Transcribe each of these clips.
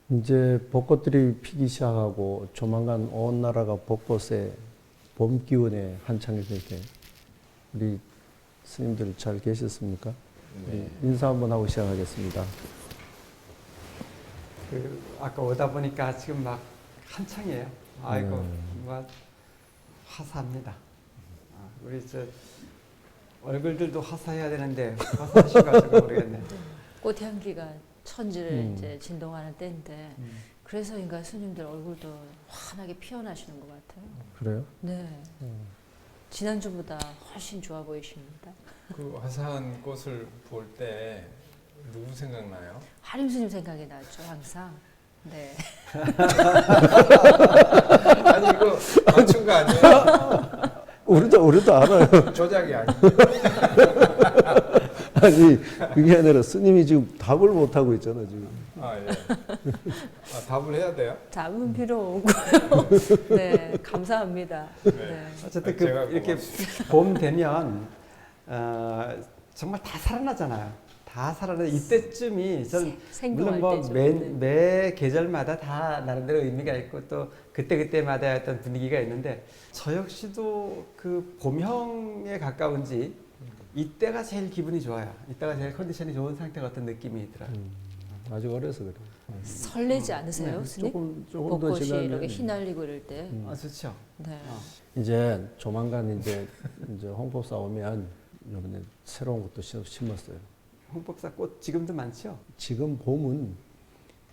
이제 벚꽃들이 피기 시작하고 조만간 온 나라가 벚꽃에 봄 기운에 한창일 텐데 우리 스님들 잘 계셨습니까? 네. 인사 한번 하고 시작하겠습니다. 아까 오다 보니까 지금 막 한창이에요. 아이고, 뭐 화사합니다. 우리 저 얼굴들도 화사해야 되는데 화사하신가 저거 모르겠네. 꽃향기가 천지를 이제 진동하는 때인데 그래서인가 스님들 얼굴도 환하게 피어나시는 것 같아요. 그래요? 네. 지난주보다 훨씬 좋아 보이십니다. 그 화사한 꽃을 볼 때 누구 생각나요? 하림 스님 생각이 나죠, 항상. 네. 아니 이거 맞춘 거 아니에요? 우리도 알아요. 조작이 아니에요? 아니 그게 아니라 스님이 지금 답을 못 하고 있잖아 지금. 아 예. 답을 해야 돼요? 답은 필요 없고요. 네, 감사합니다. 네. 어쨌든 제가 이렇게 고맙습니다. 봄 되면 정말 다 살아나잖아요. 다 살아나 이때쯤이 저는 물론 생동할 뭐 때죠. 매 계절마다 다 나름대로 의미가 있고 또 그때마다 어떤 분위기가 있는데 저 역시도 그 봄형에 가까운지 이때가 제일 기분이 좋아요. 이때가 제일 컨디션이 좋은 상태가 어떤 느낌이 들어요. 아직 어려서 그래. 설레지 않으세요, 스님? 조금 더 벚꽃이 지나면 이렇게 휘날리고 이럴 때. 좋죠. 네. 이제 조만간 이제 홍법사 오면 이번에 새로운 것도 심었어요. 홍법사 꽃 지금도 많죠. 지금 봄은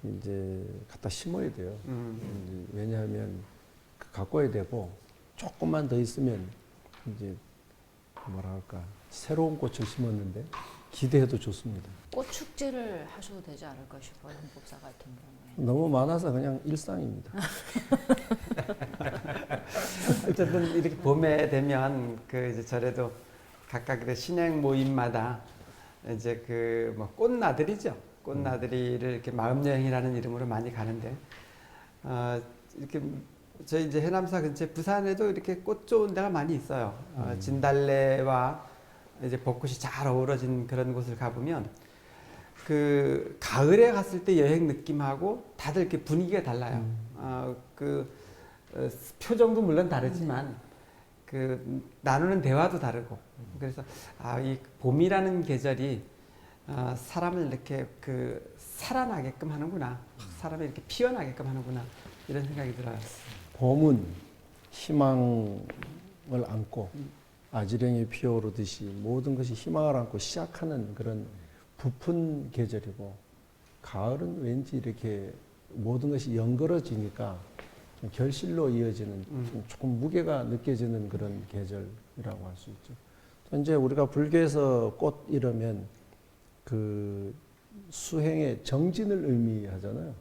이제 갖다 심어야 돼요. 이제 왜냐하면 가꿔야 되고 조금만 더 있으면 이제 뭐라 할까 새로운 꽃을 심었는데 기대해도 좋습니다. 꽃 축제를 하셔도 되지 않을까 싶어요, 홍법사 같은 경우에. 너무 많아서 그냥 일상입니다. 어쨌든 이렇게 봄에 되면 그 이제 절에도 각각 그 신행 모임마다 이제 그 뭐 꽃나들이죠. 꽃나들이를 이렇게 마음여행이라는 이름으로 많이 가는데 이렇게 저희 이제 해남사 근처 부산에도 이렇게 꽃 좋은 데가 많이 있어요. 진달래와 이제 벚꽃이 잘 어우러진 그런 곳을 가보면 그 가을에 갔을 때 여행 느낌하고 다들 이렇게 분위기가 달라요. 표정도 물론 다르지만 그 나누는 대화도 다르고 그래서 이 봄이라는 계절이 사람을 이렇게 그 살아나게끔 하는구나, 사람이 이렇게 피어나게끔 하는구나 이런 생각이 들어요. 봄은 희망을 안고 아지령이 피어오르듯이 모든 것이 희망을 안고 시작하는 그런 부푼 계절이고 가을은 왠지 이렇게 모든 것이 연걸어지니까 결실로 이어지는 조금 무게가 느껴지는 그런 계절이라고 할 수 있죠. 이제 우리가 불교에서 꽃 이러면 그 수행의 정진을 의미하잖아요.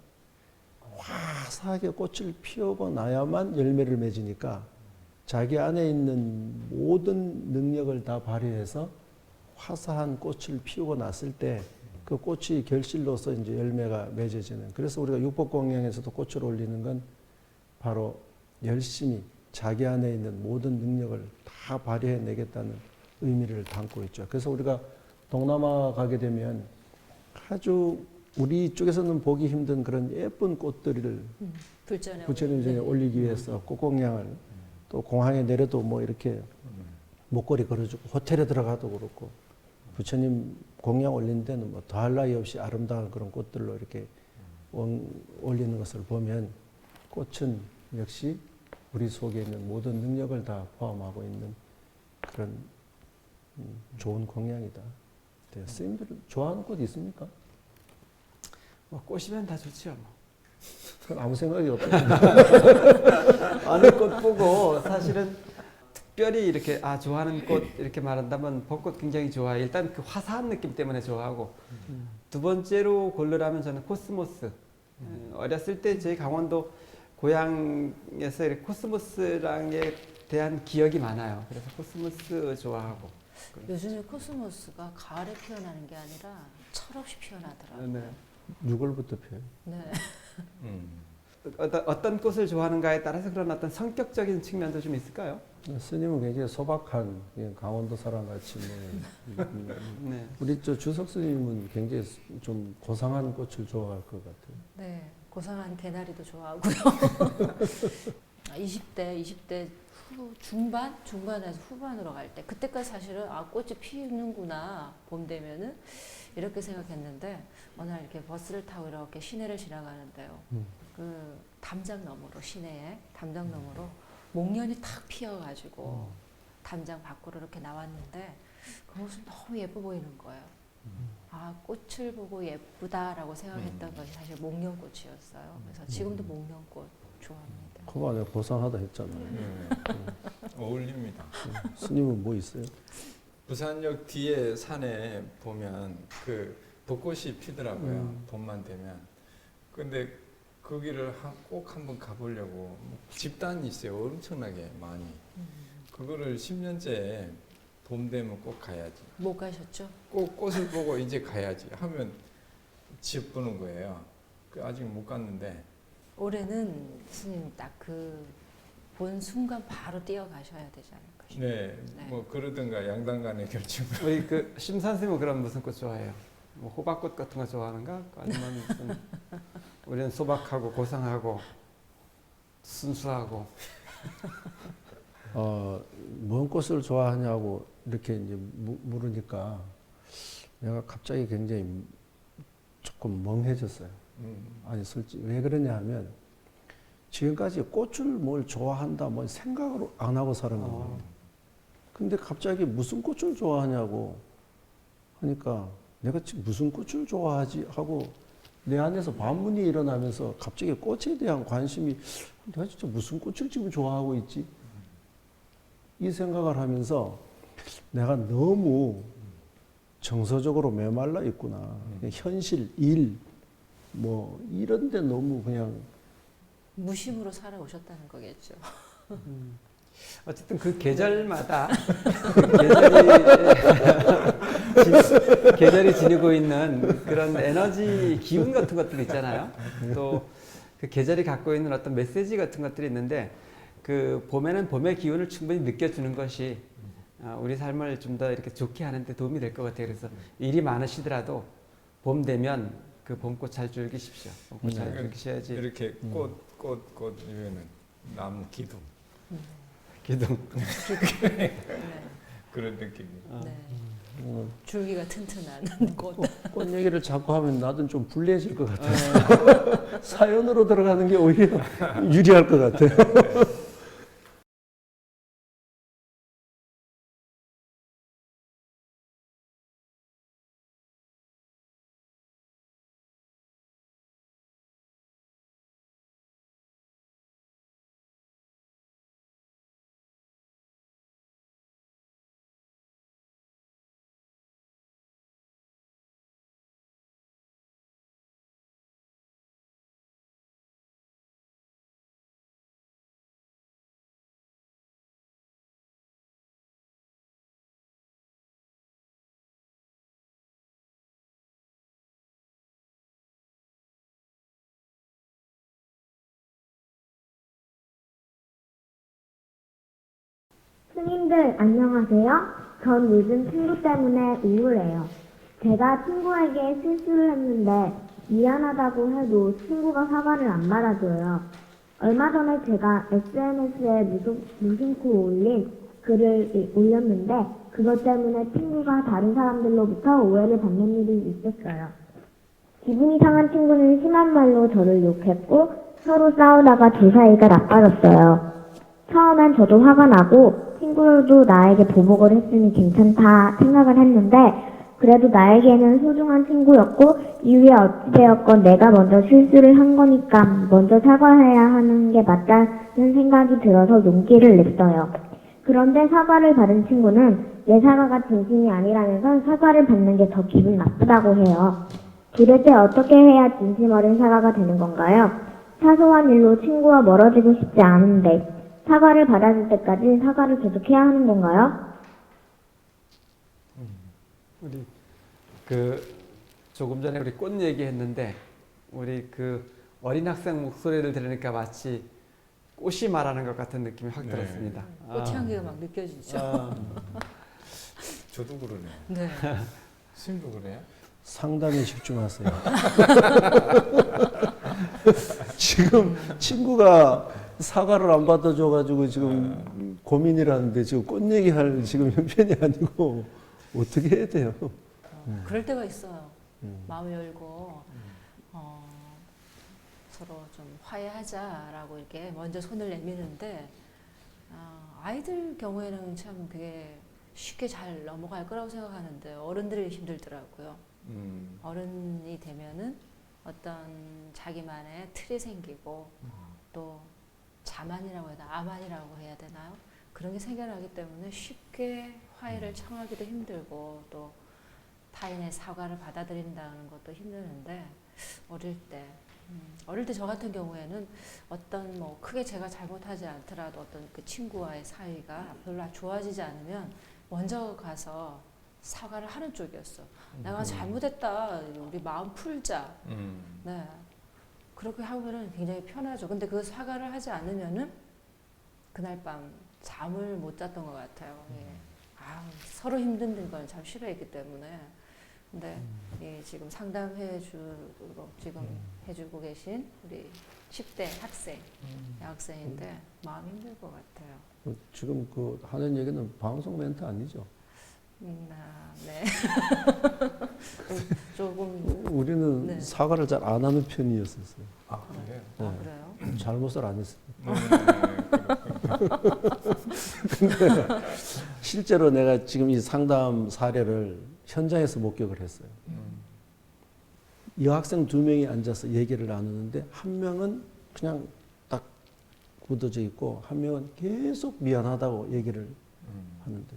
화사하게 꽃을 피우고 나야만 열매를 맺으니까 자기 안에 있는 모든 능력을 다 발휘해서 화사한 꽃을 피우고 났을 때 그 꽃이 결실로서 이제 열매가 맺어지는. 그래서 우리가 육법공양에서도 꽃을 올리는 건 바로 열심히 자기 안에 있는 모든 능력을 다 발휘해 내겠다는 의미를 담고 있죠. 그래서 우리가 동남아 가게 되면 아주 우리 쪽에서는 보기 힘든 그런 예쁜 꽃들을 부처님 올리기 위해서 꽃공양을 또 공항에 내려도 뭐 이렇게 목걸이 걸어주고 호텔에 들어가도 그렇고 부처님 공양 올린 데는 뭐 더할 나위 없이 아름다운 그런 꽃들로 이렇게 올리는 것을 보면 꽃은 역시 우리 속에 있는 모든 능력을 다 포함하고 있는 그런 좋은 공양이다. 네, 스님들 좋아하는 꽃 있습니까? 뭐 꽃이면 다 좋죠. 뭐. 그건 아무 생각이 없어요. 어느 꽃 보고 사실은 특별히 이렇게 좋아하는 꽃 이렇게 말한다면 벚꽃 굉장히 좋아해요. 일단 그 화사한 느낌 때문에 좋아하고 두 번째로 고르라면 저는 코스모스. 어렸을 때 저희 강원도 고향에서 이렇게 코스모스랑에 대한 기억이 많아요. 그래서 코스모스 좋아하고. 요즘에 코스모스가 가을에 피어나는 게 아니라 철없이 피어나더라고요. 네. 6월부터 펴요. 네. 어떤 꽃을 좋아하는가에 따라서 그런 어떤 성격적인 측면도 좀 있을까요? 스님은 굉장히 소박한 강원도 사람 같이 네. 우리 저 주석 스님은 굉장히 좀 고상한 꽃을 좋아할 것 같아요. 네, 고상한 개나리도 좋아하고요. 20대 중반에서 후반으로 갈 때, 그때까지 사실은 꽃이 피는구나 봄 되면은 이렇게 생각했는데 어느 날 이렇게 버스를 타고 이렇게 시내를 지나가는데요. 그 담장 너머로 시내에 담장 너머로 목련이 탁 피어가지고 담장 밖으로 이렇게 나왔는데 그 모습 너무 예뻐 보이는 거예요. 꽃을 보고 예쁘다라고 생각했던 것이 사실 목련꽃이었어요. 그래서 지금도 목련꽃 좋아합니다. 그거 내가 고상하다 했잖아요. 어울립니다. 스님은 뭐 있어요? 부산역 뒤에 산에 보면 그 벚꽃이 피더라고요. 봄만 되면. 근데 거기를 꼭 한번 가보려고 집단이 있어요. 엄청나게 많이. 그거를 10년째 봄 되면 꼭 가야지. 못 가셨죠? 꼭 꽃을 보고 이제 가야지 하면 지어보는 거예요. 아직 못 갔는데. 올해는 스님 딱 그 본 순간 바로 뛰어가셔야 되지 않을까 싶어요. 네, 네. 뭐 그러든가 양당 간의 결정을. 우리 그 심산 선생님은 그럼 무슨 꽃 좋아해요? 뭐 호박꽃 같은 거 좋아하는가? 아니면 무슨 우리는 소박하고 고상하고 순수하고. 뭔 꽃을 좋아하냐고 이렇게 이제 물으니까 내가 갑자기 굉장히 조금 멍해졌어요. 아니 솔직히 왜 그러냐 하면 지금까지 꽃을 뭘 좋아한다 뭐 생각을 안 하고 살은 거예요. 근데 갑자기 무슨 꽃을 좋아하냐고 하니까 내가 지금 무슨 꽃을 좋아하지 하고 내 안에서 반문이 일어나면서 갑자기 꽃에 대한 관심이 내가 진짜 무슨 꽃을 지금 좋아하고 있지? 이 생각을 하면서 내가 너무 정서적으로 메말라 있구나. 현실, 일, 뭐 이런 데 너무 그냥 무심으로 살아오셨다는 거겠죠. 어쨌든 그 계절마다 계절이 지니고 있는 그런 에너지 기운 같은 것들 있잖아요. 또 그 계절이 갖고 있는 어떤 메시지 같은 것들이 있는데 그 봄에는 봄의 기운을 충분히 느껴주는 것이 우리 삶을 좀 더 이렇게 좋게 하는데 도움이 될 것 같아요. 그래서 일이 많으시더라도 봄 되면 그 봄꽃 잘 즐기십시오. 봄꽃 잘 즐기셔야지. 이렇게 꽃 이면은 나무 기둥 기둥. 네. 그런 느낌이. 네. 줄기가 튼튼한 꽃. 꽃 얘기를 자꾸 하면 나도 좀 불리해질 것 같아요. 사연으로 들어가는 게 오히려 유리할 것 같아요. 스님들 안녕하세요. 전 요즘 친구 때문에 우울해요. 제가 친구에게 실수를 했는데 미안하다고 해도 친구가 사과를 안 받아줘요. 얼마 전에 제가 SNS에 무심코 올린 글을 올렸는데 그것 때문에 친구가 다른 사람들로부터 오해를 받는 일이 있었어요. 기분이 상한 친구는 심한 말로 저를 욕했고 서로 싸우다가 두 사이가 나빠졌어요. 처음엔 저도 화가 나고 친구도 나에게 보복을 했으니 괜찮다 생각을 했는데 그래도 나에게는 소중한 친구였고 이후에 어찌되었건 내가 먼저 실수를 한 거니까 먼저 사과해야 하는 게 맞다는 생각이 들어서 용기를 냈어요. 그런데 사과를 받은 친구는 내 사과가 진심이 아니라면서 사과를 받는 게 더 기분 나쁘다고 해요. 도대체 어떻게 해야 진심 어린 사과가 되는 건가요? 사소한 일로 친구와 멀어지고 싶지 않은데 사과를 받아줄 때까지 사과를 계속해야 하는 건가요? 우리 그 조금 전에 우리 꽃 얘기했는데 우리 그 어린 학생 목소리를 들으니까 마치 꽃이 말하는 것 같은 느낌이 확 네. 들었습니다. 꽃향기가 막 느껴지죠. 저도 그러네요. 네. 스님도 그래요? 상담에 집중하세요. 지금 친구가 사과를 안 받아줘가지고 지금 고민이라는데 지금 꽃 얘기할 지금 형편이 아니고 어떻게 해야 돼요? 그럴 때가 있어요. 음. 마음 열고 서로 좀 화해하자라고 이렇게 먼저 손을 내미는데 아이들 경우에는 참 그게 쉽게 잘 넘어갈 거라고 생각하는데 어른들이 힘들더라고요. 어른이 되면은 어떤 자기만의 틀이 생기고 또 자만이라고 해야 되나 암만이라고 해야 되나요? 그런 게 생겨나기 때문에 쉽게 화해를 청하기도 힘들고 또 타인의 사과를 받아들인다는 것도 힘드는데 어릴 때 저 같은 경우에는 어떤 뭐 크게 제가 잘못하지 않더라도 어떤 그 친구와의 사이가 별로 좋아지지 않으면 먼저 가서 사과를 하는 쪽이었어. 내가 잘못했다. 우리 마음 풀자. 네. 그렇게 하면은 굉장히 편하죠. 근데 그 사과를 하지 않으면은 그날 밤 잠을 못 잤던 것 같아요. 예. 서로 힘든 걸 참 싫어했기 때문에. 근데 지금 해주고 계신 우리 10대 학생, 여학생인데 마음 힘들 것 같아요. 지금 그 하는 얘기는 방송 멘트 아니죠? 네. 조금 우리는 네. 사과를 잘 안 하는 편이었었어요. 아 그래요? 네. 그래요? 잘못을 안 했어요. 그렇군요. 실제로 내가 지금 이 상담 사례를 현장에서 목격을 했어요. 여학생 2명이 앉아서 얘기를 나누는데 한 명은 그냥 딱 굳어져 있고 한 명은 계속 미안하다고 얘기를 하는데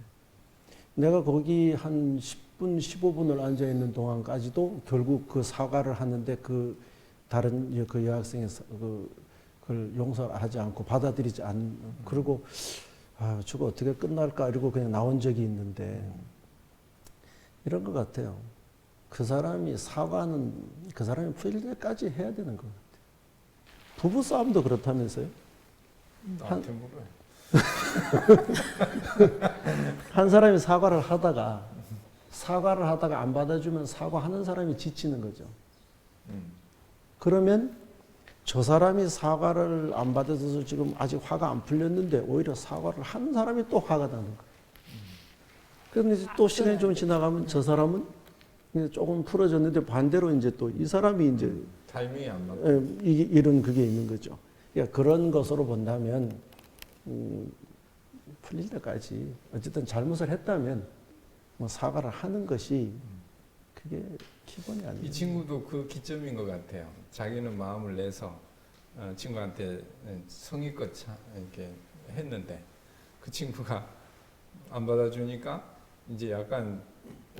내가 거기 한 10분, 15분을 앉아 있는 동안까지도 결국 그 사과를 하는데 그 다른 그 여학생이 그걸 용서하지 않고 받아들이지 그리고 저거 어떻게 끝날까 이러고 그냥 나온 적이 있는데 이런 것 같아요. 그 사람이 풀릴 때까지 해야 되는 것 같아요. 부부 싸움도 그렇다면서요? 나한테 물어요. 한 사람이 사과를 하다가 안 받아주면 사과하는 사람이 지치는 거죠. 그러면 저 사람이 사과를 안 받아줘서 지금 아직 화가 안 풀렸는데 오히려 사과를 한 사람이 또 화가 나는 거예요. 그런데 또 시간이 좀 지나가면 저 사람은 이제 조금 풀어졌는데 반대로 이제 또 이 사람이 이제 타이밍이 안 맞고. 이런 그게 있는 거죠. 그러니까 그런 것으로 본다면 풀릴 때까지 어쨌든 잘못을 했다면 뭐 사과를 하는 것이 그게 기본이 아니에요. 이 친구도 그 기점인 것 같아요. 자기는 마음을 내서 친구한테 성의껏 이렇게 했는데 그 친구가 안 받아주니까 이제 약간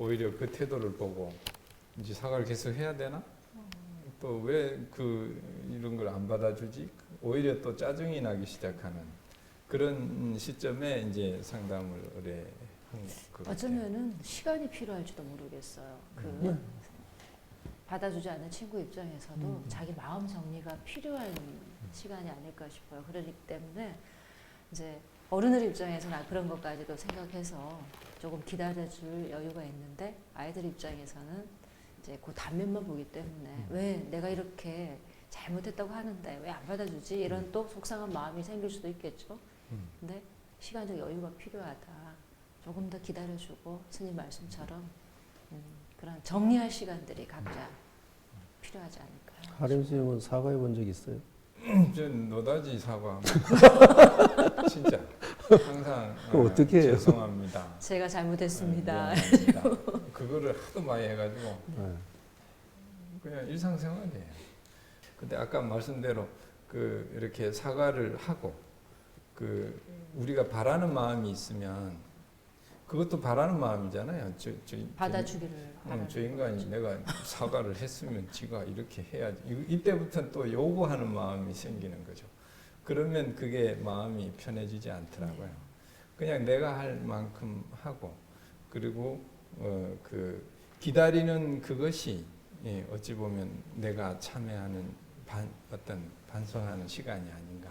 오히려 그 태도를 보고 이제 사과를 계속 해야 되나? 또 왜 이런 걸 안 받아주지? 오히려 또 짜증이 나기 시작하는 그런 시점에 이제 상담을 의뢰한 것 같아요. 어쩌면은 시간이 필요할지도 모르겠어요. 받아주지 않는 친구 입장에서도 자기 마음 정리가 필요한 시간이 아닐까 싶어요. 그렇기 때문에 이제 어른들 입장에서는 그런 것까지도 생각해서 조금 기다려줄 여유가 있는데 아이들 입장에서는 이제 그 단면만 보기 때문에 왜 내가 이렇게 잘못했다고 하는데 왜 안 받아주지? 이런 또 속상한 마음이 생길 수도 있겠죠. 근데 시간적 여유가 필요하다. 조금 더 기다려주고 스님 말씀처럼 그런 정리할 시간들이 각자 필요하지 않을까요? 하림 스님은 사과해 본 적 있어요? 전 노다지 사과 진짜 항상 어떻게 해요? 죄송합니다. 제가 잘못했습니다. 미안합니다. 그거를 하도 많이 해가지고 그냥 일상생활이에요. 근데 아까 말씀대로 이렇게 사과를 하고 우리가 바라는 마음이 있으면 그것도 바라는 마음이잖아요. 받아주기를 저 인간이 내가 사과를 했으면 지가 이렇게 해야지. 이때부터는 또 요구하는 마음이 생기는 거죠. 그러면 그게 마음이 편해지지 않더라고요. 그냥 내가 할 만큼 하고 그리고 기다리는 그것이 어찌 보면 내가 참여하는 어떤 반성하는 시간이 아닌가.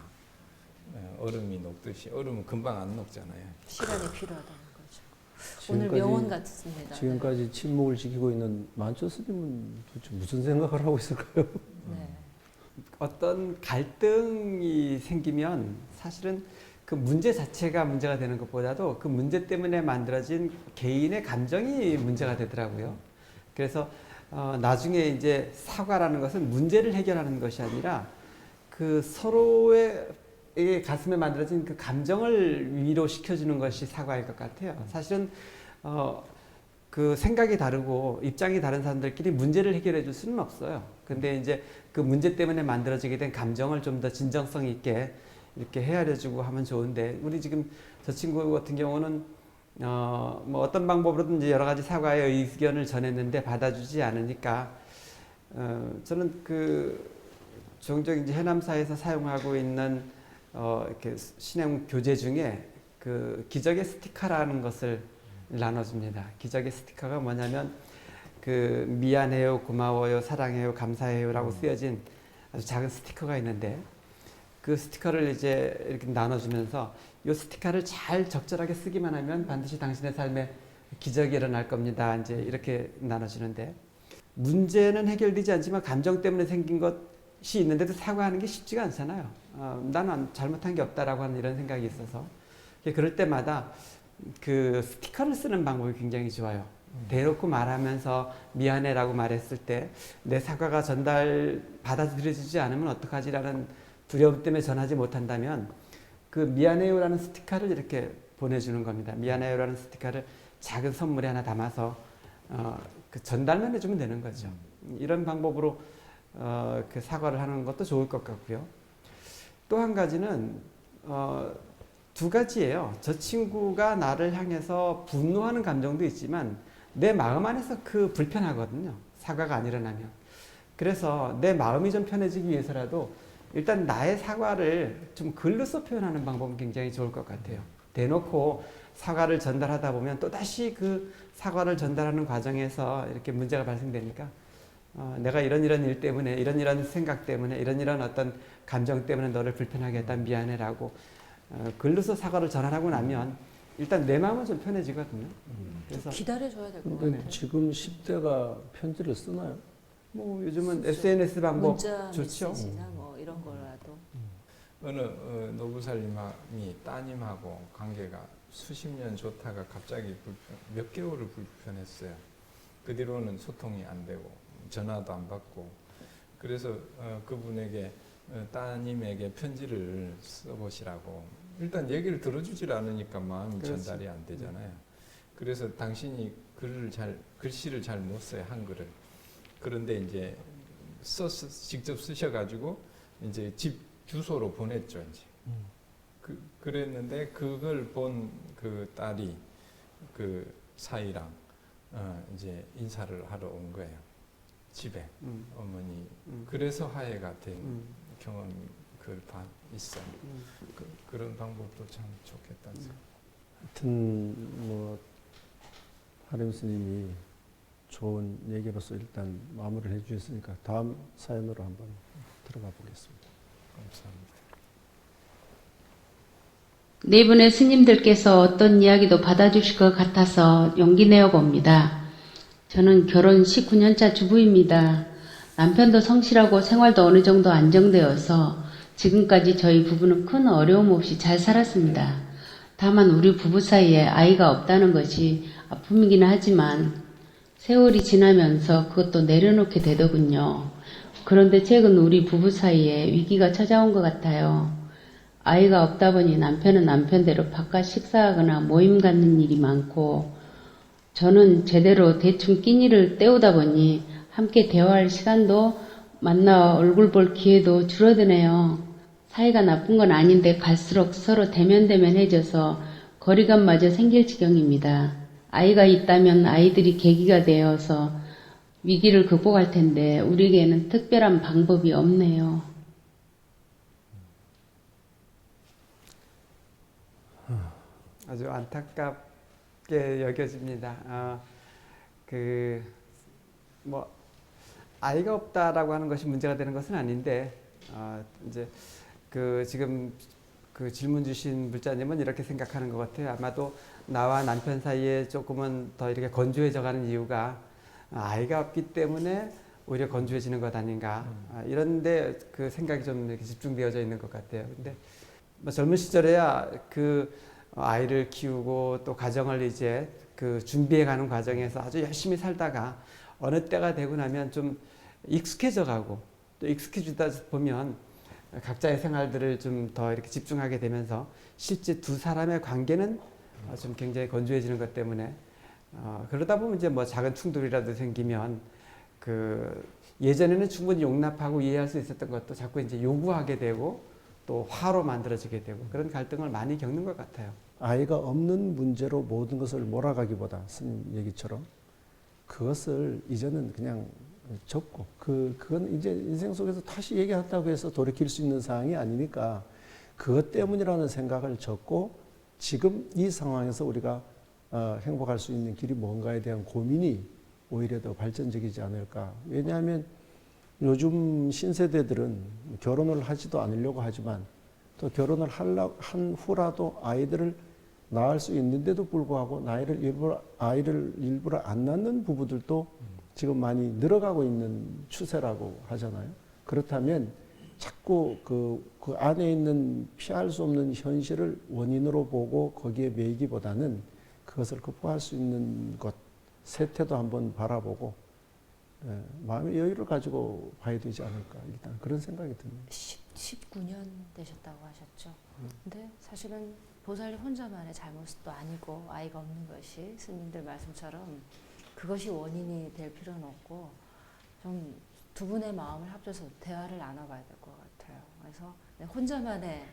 얼음이 녹듯이 얼음은 금방 안 녹잖아요. 시간이 필요하다는 거죠. 오늘 지금까지- 명언 같습니다. 지금까지 침묵을 지키고 있는 만초 스님은 도대체 무슨 생각을 하고 있을까요? 네. 어떤 갈등이 생기면 사실은 그 문제 자체가 문제가 되는 것보다도 그 문제 때문에 만들어진 개인의 감정이 문제가 되더라고요. 그래서 나중에 이제 사과라는 것은 문제를 해결하는 것이 아니라 그 서로의 가슴에 만들어진 그 감정을 위로시켜주는 것이 사과일 것 같아요. 사실은 그 생각이 다르고 입장이 다른 사람들끼리 문제를 해결해 줄 수는 없어요. 근데 이제 그 문제 때문에 만들어지게 된 감정을 좀 더 진정성 있게 이렇게 헤아려주고 하면 좋은데, 우리 지금 저 친구 같은 경우는 뭐 어떤 방법으로든 이제 여러 가지 사과의 의견을 전했는데 받아주지 않으니까 저는 그 종종 이제 해남사에서 사용하고 있는 이렇게 신행 교재 중에 그 기적의 스티커라는 것을 나눠줍니다. 기적의 스티커가 뭐냐면 그 미안해요, 고마워요, 사랑해요, 감사해요라고 쓰여진 아주 작은 스티커가 있는데, 그 스티커를 이제 이렇게 나눠주면서 이 스티커를 잘 적절하게 쓰기만 하면 반드시 당신의 삶에 기적이 일어날 겁니다. 이제 이렇게 나눠주는데, 문제는 해결되지 않지만 감정 때문에 생긴 것이 있는데도 사과하는 게 쉽지가 않잖아요. 나는 잘못한 게 없다라고 하는 이런 생각이 있어서, 그럴 때마다 그 스티커를 쓰는 방법이 굉장히 좋아요. 대놓고 말하면서 미안해라고 말했을 때 내 사과가 받아들여지지 않으면 어떡하지라는 두려움 때문에 전하지 못한다면 그 미안해요라는 스티커를 이렇게 보내주는 겁니다. 미안해요라는 스티커를 작은 선물에 하나 담아서 그 전달만 해주면 되는 거죠. 이런 방법으로 그 사과를 하는 것도 좋을 것 같고요. 또 한 가지는 두 가지예요. 저 친구가 나를 향해서 분노하는 감정도 있지만 내 마음 안에서 그 불편하거든요. 사과가 안 일어나면. 그래서 내 마음이 좀 편해지기 위해서라도 일단 나의 사과를 좀 글로써 표현하는 방법은 굉장히 좋을 것 같아요. 대놓고 사과를 전달하다 보면 또다시 그 사과를 전달하는 과정에서 이렇게 문제가 발생되니까 내가 이런 일 때문에, 이런 생각 때문에, 이런 어떤 감정 때문에 너를 불편하게 했다, 미안해라고 글로써 사과를 전하고 나면 일단 내 마음은 좀 편해지거든요. 그래서 기다려줘야 될 것 근데 같아요. 지금 10대가 편지를 쓰나요? 뭐 요즘은 SNS 방법 문자 좋죠. 메시지나 뭐 이런 거라도. 어느 노부살님이 따님하고 관계가 수십 년 좋다가 갑자기 몇 개월을 불편했어요. 그 뒤로는 소통이 안 되고 전화도 안 받고, 그래서 그분에게 따님에게 편지를 써보시라고. 일단 얘기를 들어주질 않으니까 마음이 그렇지. 전달이 안 되잖아요. 그래서 당신이 글씨를 잘 못 써요, 한글을. 그런데 이제 직접 쓰셔가지고 이제 집 주소로 보냈죠, 이제. 그랬는데 그걸 본 그 딸이 그 사이랑 이제 인사를 하러 온 거예요, 집에. 어머니. 그래서 화해가 된 경험이 있어요. 그런 방법도 참 좋겠다는 생각. 하여튼 뭐 하림 스님이 좋은 얘기로서 일단 마무리를 해주셨으니까 다음 사연으로 한번 들어가 보겠습니다. 감사합니다. 네 분의 스님들께서 어떤 이야기도 받아주실 것 같아서 용기 내어 봅니다. 저는 결혼 19년차 주부입니다. 남편도 성실하고 생활도 어느 정도 안정되어서 지금까지 저희 부부는 큰 어려움 없이 잘 살았습니다. 다만 우리 부부 사이에 아이가 없다는 것이 아픔이긴 하지만 세월이 지나면서 그것도 내려놓게 되더군요. 그런데 최근 우리 부부 사이에 위기가 찾아온 것 같아요. 아이가 없다 보니 남편은 남편대로 바깥 식사하거나 모임 갖는 일이 많고, 저는 제대로 대충 끼니를 때우다 보니 함께 대화할 시간도 만나 얼굴 볼 기회도 줄어드네요. 사이가 나쁜 건 아닌데 갈수록 서로 대면대면해져서 거리감마저 생길 지경입니다. 아이가 있다면 아이들이 계기가 되어서 위기를 극복할 텐데 우리에게는 특별한 방법이 없네요. 아주 안타깝게 여겨집니다. 아이가 없다라고 하는 것이 문제가 되는 것은 아닌데 이제 그 지금 그 질문 주신 물자님은 이렇게 생각하는 것 같아요. 아마도 나와 남편 사이에 조금은 더 이렇게 건조해져 가는 이유가 아이가 없기 때문에 오히려 건조해지는 것 아닌가 이런데 그 생각이 좀 이렇게 집중되어져 있는 것 같아요. 근데 뭐 젊은 시절에야 그 아이를 키우고 또 가정을 이제 그 준비해가는 과정에서 아주 열심히 살다가 어느 때가 되고 나면 좀 익숙해져 가고 또 익숙해지다 보면 각자의 생활들을 좀 더 이렇게 집중하게 되면서 실제 두 사람의 관계는 좀 굉장히 건조해지는 것 때문에 그러다 보면 이제 뭐 작은 충돌이라도 생기면 그 예전에는 충분히 용납하고 이해할 수 있었던 것도 자꾸 이제 요구하게 되고 또 화로 만들어지게 되고 그런 갈등을 많이 겪는 것 같아요. 아이가 없는 문제로 모든 것을 몰아가기보다 스님 얘기처럼 그것을 이제는 그냥 접고 그건 이제 인생 속에서 다시 얘기한다고 해서 돌이킬 수 있는 상황이 아니니까 그것 때문이라는 생각을 접고 지금 이 상황에서 우리가 행복할 수 있는 길이 뭔가에 대한 고민이 오히려 더 발전적이지 않을까. 왜냐하면 요즘 신세대들은 결혼을 하지도 않으려고 하지만 또 결혼을 한 후라도 아이들을 낳을 수 있는데도 불구하고 아이를 일부러 안 낳는 부부들도 지금 많이 늘어가고 있는 추세라고 하잖아요. 그렇다면 자꾸 그 안에 있는 피할 수 없는 현실을 원인으로 보고 거기에 매이기보다는 그것을 극복할 수 있는 것, 세태도 한번 바라보고 마음의 여유를 가지고 봐야 되지 않을까 일단 그런 생각이 듭니다. 19년 되셨다고 하셨죠. 근데 사실은 보살님 혼자만의 잘못도 아니고 아이가 없는 것이 스님들 말씀처럼 그것이 원인이 될 필요는 없고 좀 두 분의 마음을 합쳐서 대화를 나눠봐야 될 것 같아요. 그래서 혼자만의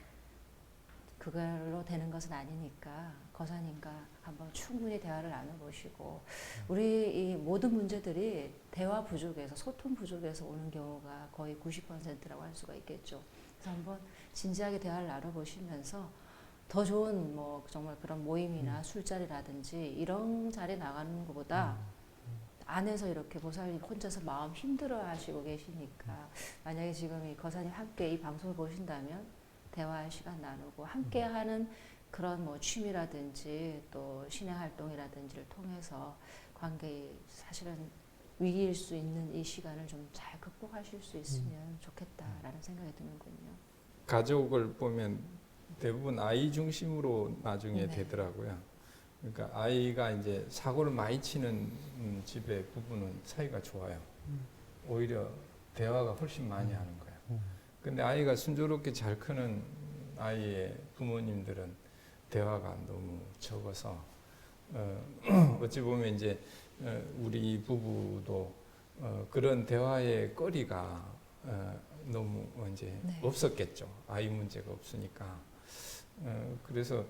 그걸로 되는 것은 아니니까 거사님과 한번 충분히 대화를 나눠보시고 우리 이 모든 문제들이 대화 부족에서 소통 부족에서 오는 경우가 거의 90%라고 할 수가 있겠죠. 그래서 한번 진지하게 대화를 나눠보시면서 더 좋은 뭐 정말 그런 모임이나 술자리라든지 이런 자리에 나가는 것보다 안에서 이렇게 보살님 혼자서 마음 힘들어 하시고 계시니까 만약에 지금 이 거사님 함께 이 방송을 보신다면 대화할 시간 나누고 함께 하는 그런 뭐 취미라든지 또 신앙 활동이라든지를 통해서 관계 사실은 위기일 수 있는 이 시간을 좀 잘 극복하실 수 있으면 좋겠다라는 생각이 드는군요. 가족을 보면 대부분 아이 중심으로 나중에 네. 되더라고요. 그러니까 아이가 이제 사고를 많이 치는 집의 부부는 사이가 좋아요. 오히려 대화가 훨씬 많이 하는 거예요. 근데 아이가 순조롭게 잘 크는 아이의 부모님들은 대화가 너무 적어서 어찌 보면 이제 우리 부부도 그런 대화의 거리가 너무 이제 네. 없었겠죠. 아이 문제가 없으니까. 그래서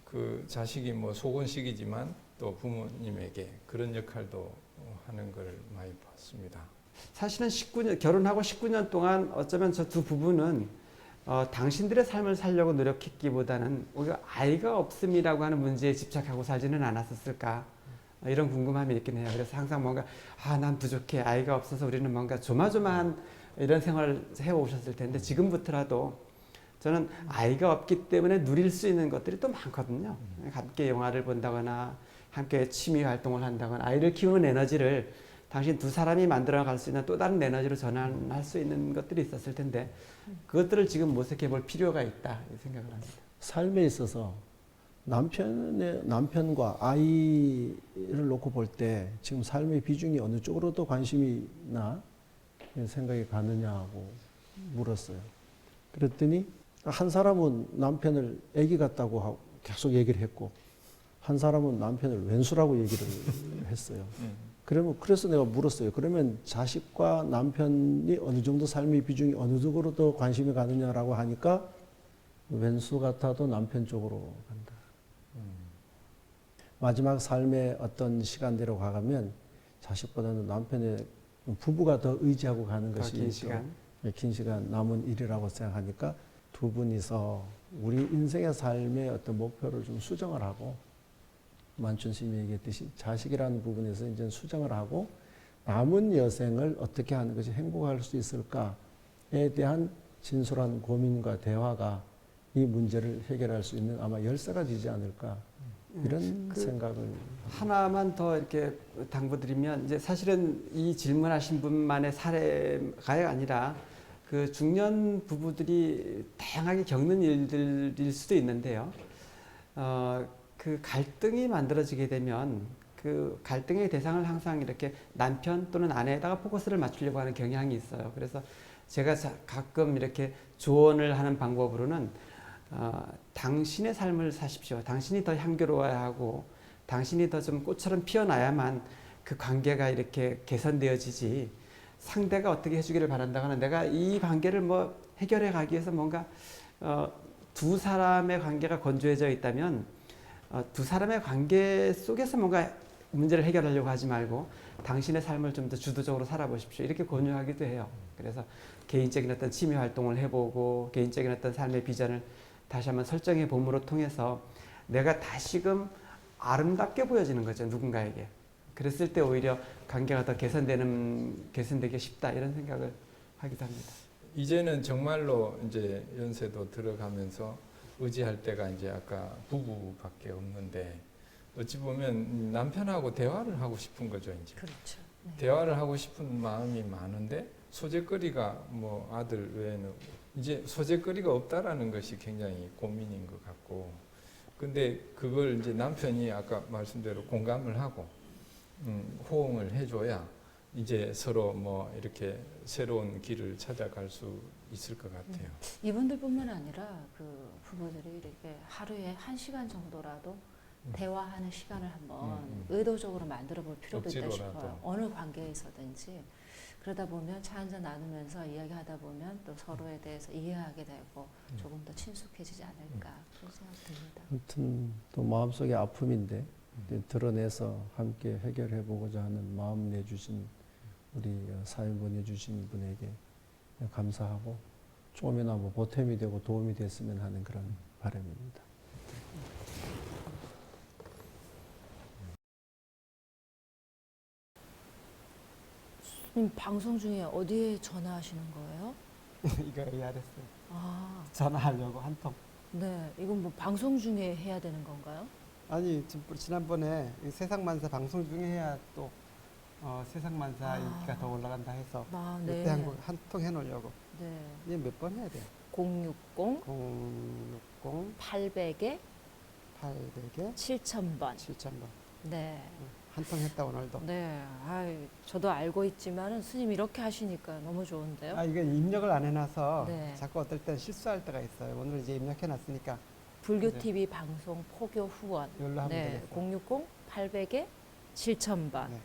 그 자식이 뭐 소곤식이지만 또 부모님에게 그런 역할도 하는 걸 많이 봤습니다. 사실은 결혼하고 19년 동안 어쩌면 저 두 부부는 당신들의 삶을 살려고 노력했기보다는 우리가 아이가 없음이라고 하는 문제에 집착하고 살지는 않았었을까 이런 궁금함이 있긴 해요. 그래서 항상 뭔가 난 부족해 아이가 없어서 우리는 뭔가 조마조마한 이런 생활을 해오셨을 텐데 지금부터라도 저는 아이가 없기 때문에 누릴 수 있는 것들이 또 많거든요. 함께 영화를 본다거나 함께 취미 활동을 한다거나 아이를 키우는 에너지를 당신 두 사람이 만들어갈 수 있는 또 다른 에너지로 전환할 수 있는 것들이 있었을 텐데 그것들을 지금 모색해 볼 필요가 있다 이 생각을 합니다. 삶에 있어서 남편과 아이를 놓고 볼 때 지금 삶의 비중이 어느 쪽으로 더 관심이나 생각이 가느냐고 물었어요. 그랬더니 한 사람은 남편을 아기 같다고 하고 계속 얘기를 했고 한 사람은 남편을 왼수라고 얘기를 했어요. 그래서 내가 물었어요. 그러면 자식과 남편이 어느 정도 삶의 비중이 어느 쪽으로 더 관심이 가느냐라고 하니까 왼수 같아도 남편 쪽으로 간다. 마지막 삶의 어떤 시간대로 가가면 자식보다는 남편의 부부가 더 의지하고 가는 것이 긴 시간 남은 일이라고 생각하니까 두 분이서 우리 인생의 삶의 어떤 목표를 좀 수정을 하고 만춘 스님이 얘기했듯이 자식이라는 부분에서 이제 수정을 하고 남은 여생을 어떻게 하는 것이 행복할 수 있을까에 대한 진솔한 고민과 대화가 이 문제를 해결할 수 있는 아마 열쇠가 되지 않을까 이런 그 생각을 하나만 더 이렇게 당부드리면 이제 사실은 이 질문하신 분만의 사례가 아니라 그 중년 부부들이 다양하게 겪는 일들일 수도 있는데요. 그 갈등이 만들어지게 되면 그 갈등의 대상을 항상 이렇게 남편 또는 아내에다가 포커스를 맞추려고 하는 경향이 있어요. 그래서 제가 가끔 이렇게 조언을 하는 방법으로는 당신의 삶을 사십시오. 당신이 더 향기로워야 하고 당신이 더 좀 꽃처럼 피어나야만 그 관계가 이렇게 개선되어지지 상대가 어떻게 해주기를 바란다거나 내가 이 관계를 뭐 해결해 가기 위해서 뭔가 두 사람의 관계가 건조해져 있다면 두 사람의 관계 속에서 뭔가 문제를 해결하려고 하지 말고 당신의 삶을 좀 더 주도적으로 살아보십시오. 이렇게 권유하기도 해요. 그래서 개인적인 어떤 취미 활동을 해보고 개인적인 어떤 삶의 비전을 다시 한번 설정해 봄으로 통해서 내가 다시금 아름답게 보여지는 거죠. 누군가에게. 그랬을 때 오히려 관계가 더 개선되기 쉽다 이런 생각을 하기도 합니다. 이제는 정말로 이제 연세도 들어가면서 의지할 때가 이제 아까 부부밖에 없는데 어찌 보면 남편하고 대화를 하고 싶은 거죠. 이제 그렇죠. 네. 대화를 하고 싶은 마음이 많은데 소재거리가 뭐 아들 외에는 이제 소재거리가 없다라는 것이 굉장히 고민인 것 같고, 근데 그걸 이제 남편이 아까 말씀대로 공감을 하고 호응을 해줘야 이제 서로 뭐 이렇게 새로운 길을 찾아갈 수 있을 것 같아요. 이분들뿐만 아니라 그 부부들이 이렇게 하루에 1시간 정도라도 대화하는 시간을 한번 의도적으로 만들어 볼 필요도 있다 억지로라도. 싶어요. 어느 관계에서든지. 그러다 보면 차 한잔 나누면서 이야기하다 보면 또 서로에 대해서 이해하게 되고 조금 더 친숙해지지 않을까 그런 생각이 듭니다. 아무튼 또 마음속의 아픔인데 드러내서 함께 해결해 보고자 하는 마음 내주신 우리 사연 보내주신 분에게 감사하고 조금이나마 뭐 보탬이 되고 도움이 됐으면 하는 그런 바람입니다. 방송 중에 어디에 전화하시는 거예요? 이거 ARS 아, 전화하려고 한 통. 네. 이건 뭐 방송 중에 해야 되는 건가요? 아니 지난번에 이 세상만사 방송 중에 해야 또 세상만사 인기가 더 올라간다 해서 아, 이때 네. 한 통 해놓으려고. 네. 이게 몇 번 해야 돼요? 060 060 800에 800에 7000번. 7000번. 네. 한 통 했다 오늘도. 네. 아이, 저도 알고 있지만은 스님 이렇게 하시니까 너무 좋은데요. 아 이게 입력을 안 해놔서 네. 자꾸 어떨 땐 실수할 때가 있어요. 오늘 이제 입력해놨으니까 불교 네. TV 방송 포교 후원. 이걸로 하면 네. 되겠어요. 060 800에 7000번. 네.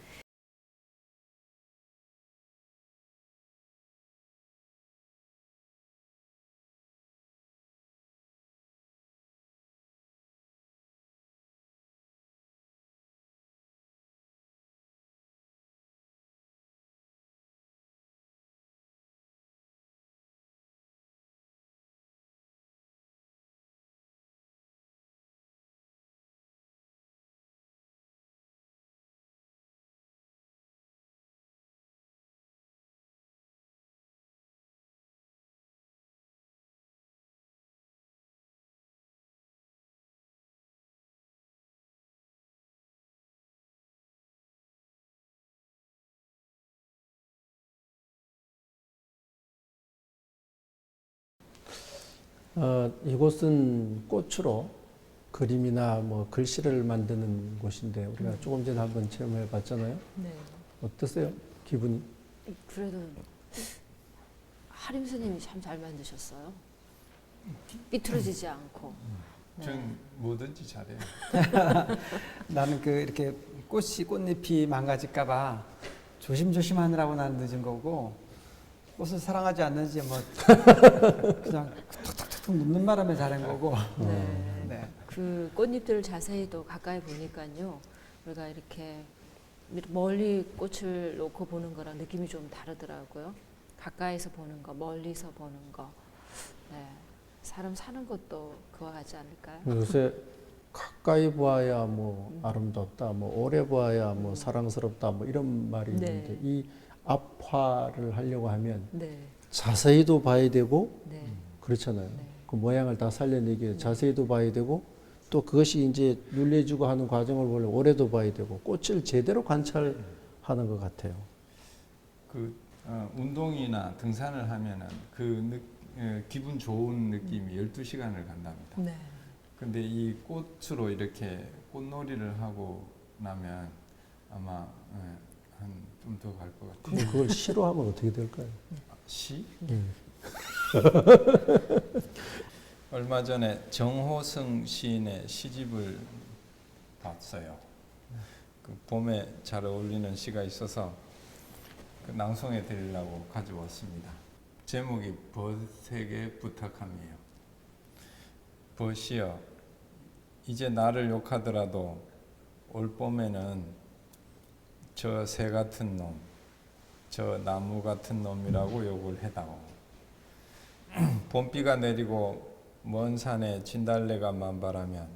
이곳은 꽃으로 그림이나 뭐 글씨를 만드는 곳인데 우리가 조금 전에 한번 체험해 봤잖아요. 네. 어떠세요? 기분이? 그래도 하림 스님이 참 잘 만드셨어요. 삐뚤어지지 않고. 네. 전 뭐든지 잘해요. 나는 그 이렇게 꽃잎이 망가질까봐 조심조심 하느라고 나는 늦은 거고 꽃을 사랑하지 않는지 뭐 그냥 툭툭툭 눕는 바람에 자른 거고. 네. 네. 그 꽃잎들을 자세히 또 가까이 보니까요. 우리가 이렇게 멀리 꽃을 놓고 보는 거랑 느낌이 좀 다르더라고요. 가까이서 보는 거, 멀리서 보는 거. 네. 사람 사는 것도 그와 같지 않을까요? 요새 가까이 보아야 뭐 아름답다, 뭐 오래 보아야 뭐 사랑스럽다, 뭐 이런 말이 네. 있는데 이 앞화를 하려고 하면 네. 자세히도 봐야 되고 네. 그렇잖아요. 네. 그 모양을 다 살려내기 자세히도 봐야 되고 또 그것이 이제 눌려주고 하는 과정을 보려면 오래도 봐야 되고 꽃을 제대로 관찰하는 것 같아요. 운동이나 등산을 하면은 기분 좋은 느낌이 12시간을 간답니다. 네. 근데 이 꽃으로 이렇게 꽃놀이를 하고 나면 아마 한 좀 더 갈 것 같아요. 근데 그걸 싫어하면 어떻게 될까요? 시? 음. 얼마 전에 정호승 시인의 시집을 봤어요. 그 봄에 잘 어울리는 시가 있어서 그 낭송해 드리려고 가져왔습니다. 제목이 벗에게 부탁함이에요. 벗이여, 이제 나를 욕하더라도 올 봄에는 저 새 같은 놈, 저 나무 같은 놈이라고 욕을 해다오. 봄비가 내리고 먼 산에 진달래가 만발하면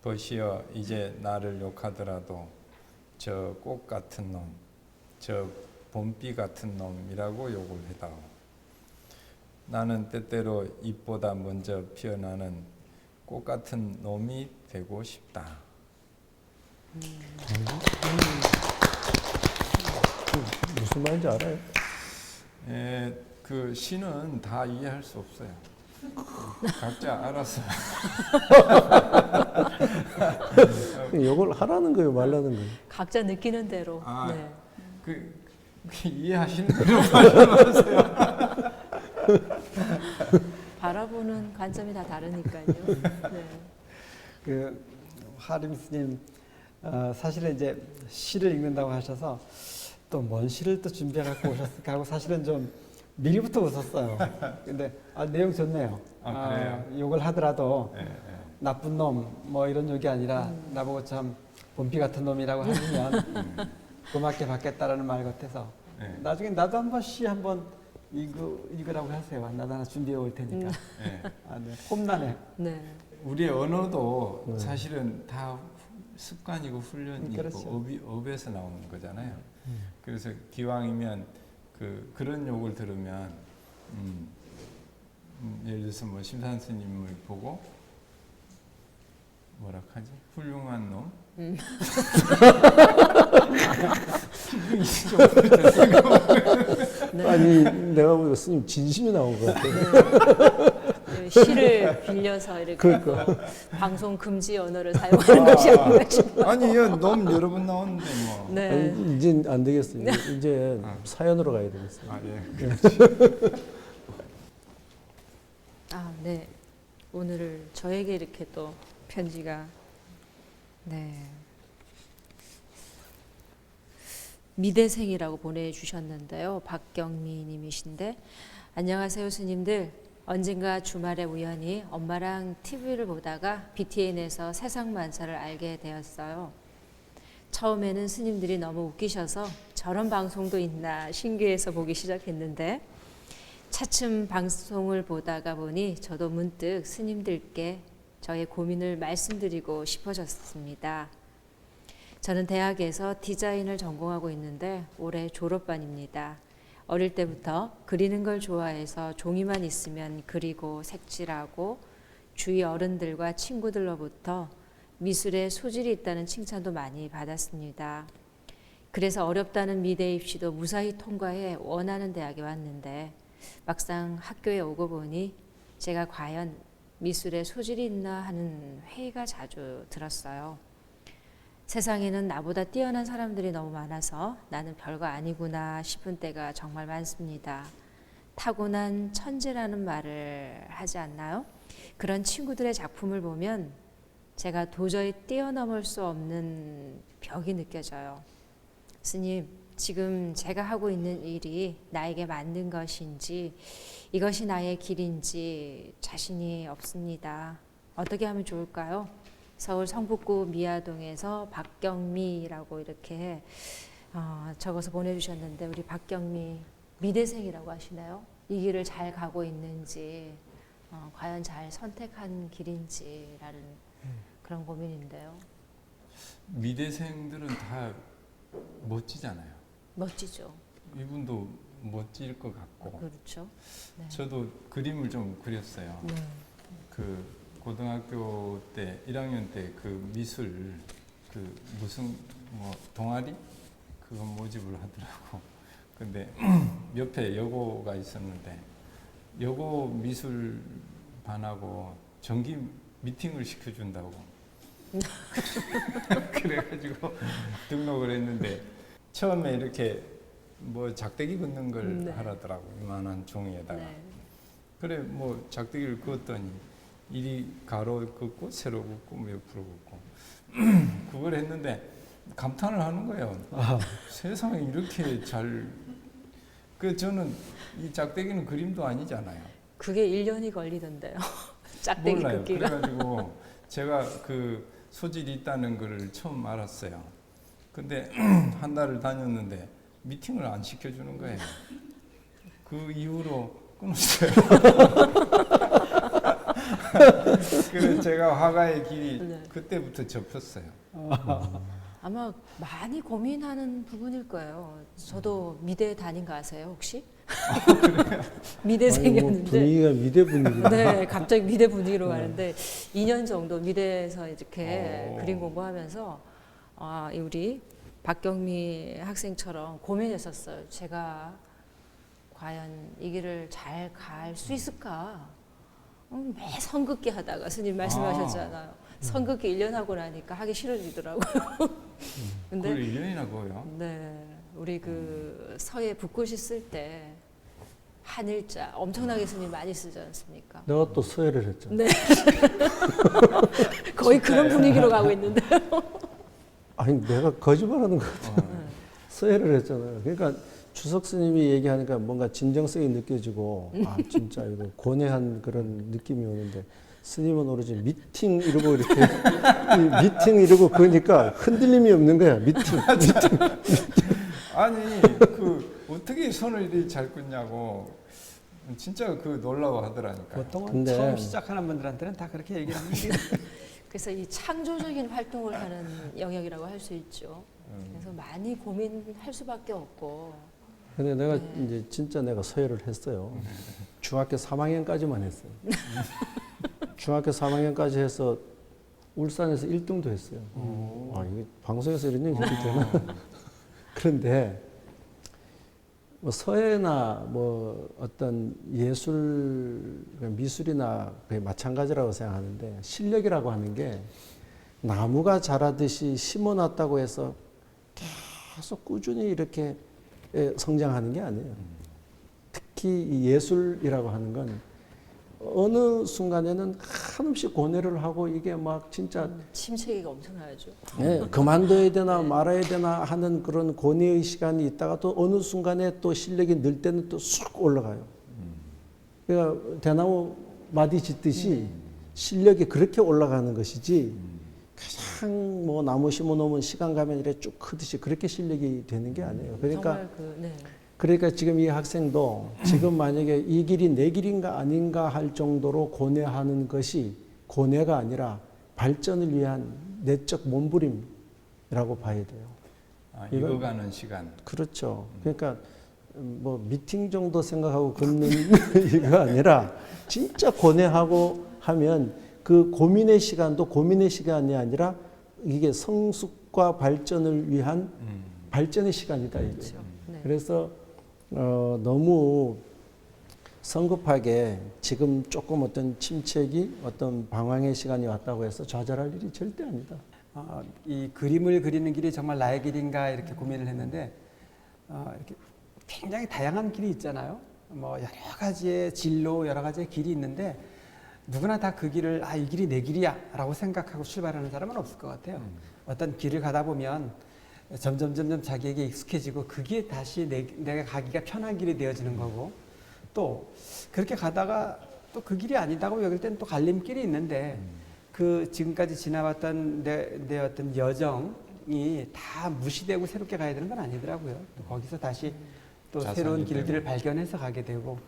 벗이여, 이제 나를 욕하더라도 저 꽃 같은 놈, 저 봄비 같은 놈이라고 욕을 해다오. 나는 때때로 잎보다 먼저 피어나는 꽃 같은 놈이 되고 싶다. 무슨 말인지 알아요? 그 시는 다 이해할 수 없어요. 각자 알아서. 이걸 하라는 거예요, 말라는 거예요. 각자 느끼는 대로. 아, 네. 그 이해하시는 대로 말씀하세요. 바라보는 관점이 다 다르니까요. 네. 그 하림 스님 사실은 이제 시를 읽는다고 하셔서 또 뭔 시를 또 준비해 갖고 오셨을까 하고 사실은 좀 미리부터 웃었어요. 근데 내용 좋네요. 그래요? 욕을 하더라도 네, 네. 나쁜 놈 뭐 이런 욕이 아니라 나보고 참 봄비 같은 놈이라고 하면 고맙게 받겠다라는 말 같아서 네. 나중에 나도 한번 시 한번 읽으라고 하세요. 나도 하나 준비해 올 테니까. 네. 네. 홈나네. 네. 우리의 언어도 사실은 다 습관이고 훈련이고 그렇죠. 업에서 나오는 거잖아요. 그래서 기왕이면 그런 욕을 들으면 예를 들어서 뭐 심산 스님을 보고 뭐라 하지? 훌륭한 놈? 네. 아니 내가 보니까 스님 진심이 나온 것 같아요. 네, 시를 빌려서 이렇게 그러니까. 또 방송 금지 언어를 사용하는 것이 아닌가 싶어요. 아니 놈 여러 번 나오는데 뭐. 네. 아니, 이제 안 되겠어요. 이제 사연으로 가야 되겠어요. 아 예. 네. 오늘 저에게 이렇게 또 편지가 미대생이라고 보내주셨는데요. 박경미 님이신데, 안녕하세요 스님들. 언젠가 주말에 우연히 엄마랑 TV를 보다가 BTN에서 세상만사를 알게 되었어요. 처음에는 스님들이 너무 웃기셔서 저런 방송도 있나 신기해서 보기 시작했는데 차츰 방송을 보다가 보니 저도 문득 스님들께 저의 고민을 말씀드리고 싶어졌습니다. 저는 대학에서 디자인을 전공하고 있는데 올해 졸업반입니다. 어릴 때부터 그리는 걸 좋아해서 종이만 있으면 그리고 색칠하고 주위 어른들과 친구들로부터 미술에 소질이 있다는 칭찬도 많이 받았습니다. 그래서 어렵다는 미대 입시도 무사히 통과해 원하는 대학에 왔는데 막상 학교에 오고 보니 제가 과연 미술에 소질이 있나 하는 회의가 자주 들었어요. 세상에는 나보다 뛰어난 사람들이 너무 많아서 나는 별거 아니구나 싶은 때가 정말 많습니다. 타고난 천재라는 말을 하지 않나요? 그런 친구들의 작품을 보면 제가 도저히 뛰어넘을 수 없는 벽이 느껴져요. 스님, 지금 제가 하고 있는 일이 나에게 맞는 것인지 이것이 나의 길인지 자신이 없습니다. 어떻게 하면 좋을까요? 서울 성북구 미아동에서 박경미라고 이렇게 적어서 보내주셨는데 우리 박경미 미대생이라고 하시나요? 이 길을 잘 가고 있는지 과연 잘 선택한 길인지라는 그런 고민인데요. 미대생들은 다 멋지잖아요. 멋지죠. 이분도 멋질 것 같고. 그렇죠. 네. 저도 그림을 좀 그렸어요. 네. 그 고등학교 때 1학년 때 그 미술 그 무슨 뭐 동아리 그거 모집을 하더라고. 근데 옆에 여고가 있었는데 여고 미술 반하고 정기 미팅을 시켜준다고. 그래가지고 등록을 했는데 처음에 이렇게 뭐 작대기 긋는 걸 네. 하라더라고. 이만한 종이에다가. 네. 그래 뭐 작대기를 그었더니 이리 가로 긋고 세로 긋고 뭐 옆으로 긋고 그걸 했는데 감탄을 하는 거예요. 세상에 이렇게 잘. 그 저는 이 작대기는 그림도 아니잖아요. 그게 1년이 걸리던데요. 짝대기 몰라요. 긋기가. 그래가지고 제가 그 소질이 있다는 걸 처음 알았어요. 근데 한 달을 다녔는데 미팅을 안 시켜주는 거예요. 그 이후로 끊었어요. 그래서 제가 화가의 길이 네. 그때부터 접혔어요. 아마 많이 고민하는 부분일 거예요. 저도 미대 다닌 거 아세요, 혹시? 미대생이었는데. 분위기가 미대 분위기다. 네, 갑자기 미대 분위기로 가는데 2년 정도 미대에서 이렇게 그림 공부하면서 우리 박경미 학생처럼 고민했었어요. 제가 과연 이 길을 잘 갈 수 있을까? 매 선긋기 하다가 스님 말씀하셨잖아요. 선긋기 1년 하고 나니까 하기 싫어지더라고요. 근데 그걸 1년이나 그어요? 네, 우리 그 서예 붓글씨 쓸 때 한일자 엄청나게 스님 많이 쓰지 않습니까? 내가 또 서예를 했잖아. 네. 거의 그런 분위기로 가고 있는데요. 아니 내가 거짓말하는 것 같아. 서예를 했잖아요. 그러니까 추석 스님이 얘기하니까 뭔가 진정성이 느껴지고 아 진짜 이거 고뇌한 그런 느낌이 오는데 스님은 오로지 미팅 이러고 이렇게 미팅 이러고 그러니까 흔들림이 없는 거야. 미팅. 아니 그 어떻게 손을 이렇게 잘 긋냐고 진짜 그 놀라워하더라니까요. 보통은 근데- 처음 시작하는 분들한테는 다 그렇게 얘기를 합니다. 그래서 이 창조적인 활동을 하는 영역이라고 할 수 있죠. 그래서 많이 고민할 수밖에 없고. 근데 내가 이제 진짜 내가 서예를 했어요. 중학교 3학년까지만 했어요. 중학교 3학년까지 해서 울산에서 1등도 했어요. 아, 이게 방송에서 이런 얘기 해도 되나? 그런데 뭐 서예나 뭐 어떤 예술, 미술이나 거의 마찬가지라고 생각하는데 실력이라고 하는 게 나무가 자라듯이 심어놨다고 해서 계속 꾸준히 이렇게 성장하는 게 아니에요. 특히 이 예술이라고 하는 건 어느 순간에는 한없이 고뇌를 하고 이게 막 진짜 침체기가 엄청나죠. 그만둬야 되나 말아야 되나 하는 그런 고뇌의 시간이 있다가 또 어느 순간에 또 실력이 늘 때는 또 쑥 올라가요. 그러니까 대나무 마디 짓듯이 실력이 그렇게 올라가는 것이지 그냥 뭐 나무 심어 놓으면 시간 가면 이렇게 쭉 크듯이 그렇게 실력이 되는 게 아니에요. 그러니까 정말 그러니까 지금 이 학생도 지금 만약에 이 길이 내 길인가 아닌가 할 정도로 고뇌하는 것이 고뇌가 아니라 발전을 위한 내적 몸부림이라고 봐야 돼요. 아, 익어가는 시간. 그렇죠. 그러니까 뭐 미팅 정도 생각하고 걷는 이거 아니라 진짜 고뇌하고 하면 그 고민의 시간도 고민의 시간이 아니라 이게 성숙과 발전을 위한 발전의 시간이다 이거예요. 그렇죠. 네. 그래서 너무 성급하게 지금 조금 어떤 침체기, 어떤 방황의 시간이 왔다고 해서 좌절할 일이 절대 아니다. 이 그림을 그리는 길이 정말 나의 길인가 이렇게 고민을 했는데 이렇게 굉장히 다양한 길이 있잖아요. 뭐 여러 가지의 진로, 여러 가지의 길이 있는데 누구나 다 그 길을 이 길이 내 길이야라고 생각하고 출발하는 사람은 없을 것 같아요. 어떤 길을 가다 보면 점점 자기에게 익숙해지고 그게 다시 내가 가기가 편한 길이 되어지는 거고 또 그렇게 가다가 또 그 길이 아니다고 여길 때는 또 갈림길이 있는데 그 지금까지 지나왔던 내 어떤 여정이 다 무시되고 새롭게 가야 되는 건 아니더라고요. 또 거기서 다시 또 새로운 길들을 발견해서 가게 되고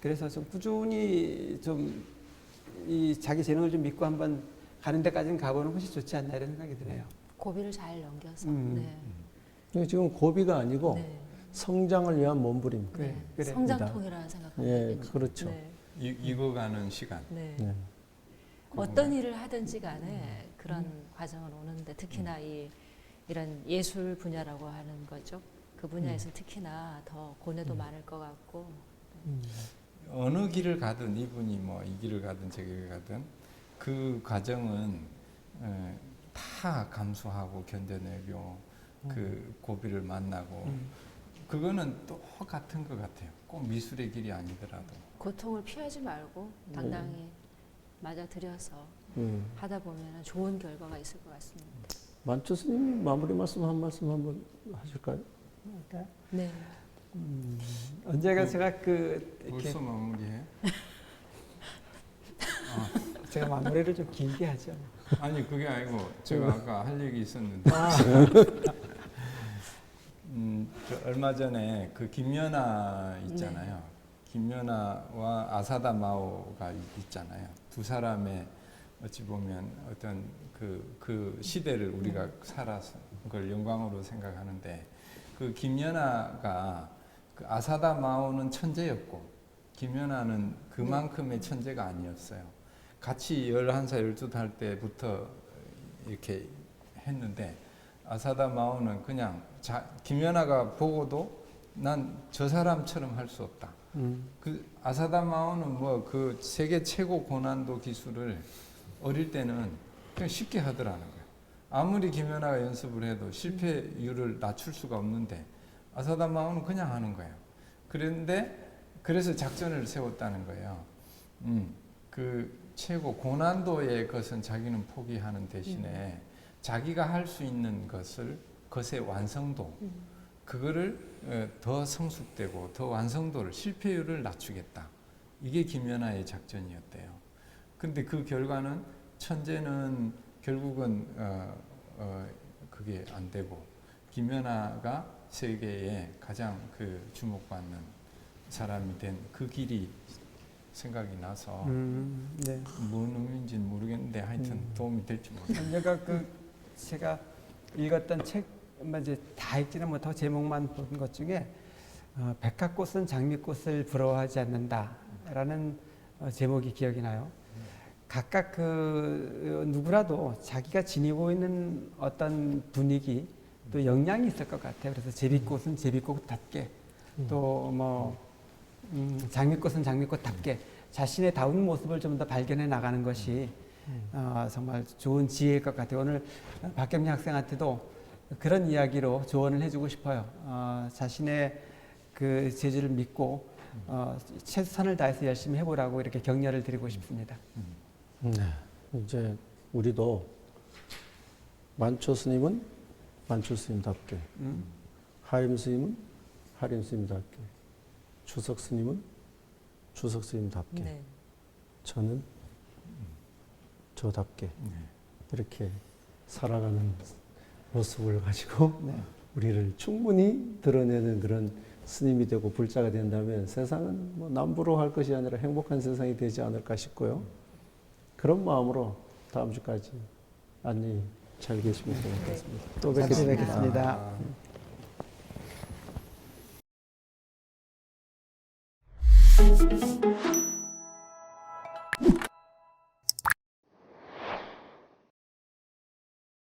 그래서 좀 꾸준히 좀 이 자기 재능을 좀 믿고 한번 가는 데까지는 가보는 것이 좋지 않나 이런 생각이 드네요. 고비를 잘 넘겨서. 음. 네. 이게 지금 고비가 아니고 네. 성장을 위한 몸부림입니다. 그래, 네. 그래. 성장통이라 생각하면 예, 되겠죠. 그렇죠. 네. 익어가는 시간. 네. 네. 어떤 일을 하든지 간에 그런 과정을 오는데 특히나 이런 예술 분야라고 하는 거죠. 그 분야에서 특히나 더 고뇌도 많을 것 같고. 어느 길을 가든 이분이 뭐 이 길을 가든 저 길을 가든 그 과정은 다 감수하고 견뎌내고 그 고비를 만나고 그거는 똑같은 것 같아요. 꼭 미술의 길이 아니더라도. 고통을 피하지 말고 당당히 맞아들여서 음. 하다 보면 좋은 결과가 있을 것 같습니다. 만초 스님 마무리 말씀 한 말씀 한번 하실까요? 네. 언제가 제가 그 이렇게 벌써 마무리해? 제가 마무리를 좀 길게 하죠. 아니 그게 아니고 제가 아까 할 얘기 있었는데 저 얼마 전에 그 김연아 있잖아요. 김연아와 아사다 마오가 있잖아요. 두 사람의 어찌 보면 어떤 그 시대를 우리가 살아서 그걸 영광으로 생각하는데 그 김연아가 그 아사다 마오는 천재였고 김연아는 그만큼의 천재가 아니었어요. 같이 11살, 12살 때부터 이렇게 했는데 아사다 마오는 그냥 김연아가 보고도 난 저 사람처럼 할 수 없다. 그 아사다 마오는 뭐 그 세계 최고 고난도 기술을 어릴 때는 그냥 쉽게 하더라는 거예요. 아무리 김연아가 연습을 해도 실패율을 낮출 수가 없는데 아사다 마오는 그냥 하는 거예요. 그래서 작전을 세웠다는 거예요. 그 최고 고난도의 것은 자기는 포기하는 대신에 자기가 할 수 있는 것의 완성도 그거를 더 성숙되고 더 완성도를 실패율을 낮추겠다. 이게 김연아의 작전이었대요. 근데 그 결과는 천재는 결국은 그게 안 되고 김연아가 세계에 가장 그 주목받는 사람이 된 그 길이 생각이 나서 네. 뭔 의미인지는 모르겠는데 하여튼 도움이 될지 모르겠어요. 언제가 제가 읽었던 책 이제 다 읽지는 못하고 제목만 본 것 중에 백합꽃은 장미꽃을 부러워하지 않는다라는 제목이 기억이 나요. 각각 누구라도 자기가 지니고 있는 어떤 분위기 또 영향이 있을 것 같아요. 그래서 제비꽃은 제비꽃답게 또 뭐 장미꽃은 장미꽃답게 자신의 다운 모습을 좀 더 발견해 나가는 것이 정말 좋은 지혜일 것 같아요. 오늘 박경리 학생한테도 그런 이야기로 조언을 해주고 싶어요. 자신의 그 재주를 믿고 최선을 다해서 열심히 해보라고 이렇게 격려를 드리고 싶습니다. 네. 이제 우리도 만초 스님은 만초 스님답게, 하임 스님은 하림 스님답게, 주석 스님은 주석 스님답게, 네. 저는 저답게 이렇게 살아가는 모습을 가지고 우리를 충분히 드러내는 그런 스님이 되고 불자가 된다면 세상은 뭐 남부로 할 것이 아니라 행복한 세상이 되지 않을까 싶고요. 그런 마음으로 다음 주까지 안녕히 잘 계시면 좋겠습니다. 또 다시 뵙겠습니다. 뵙겠습니다.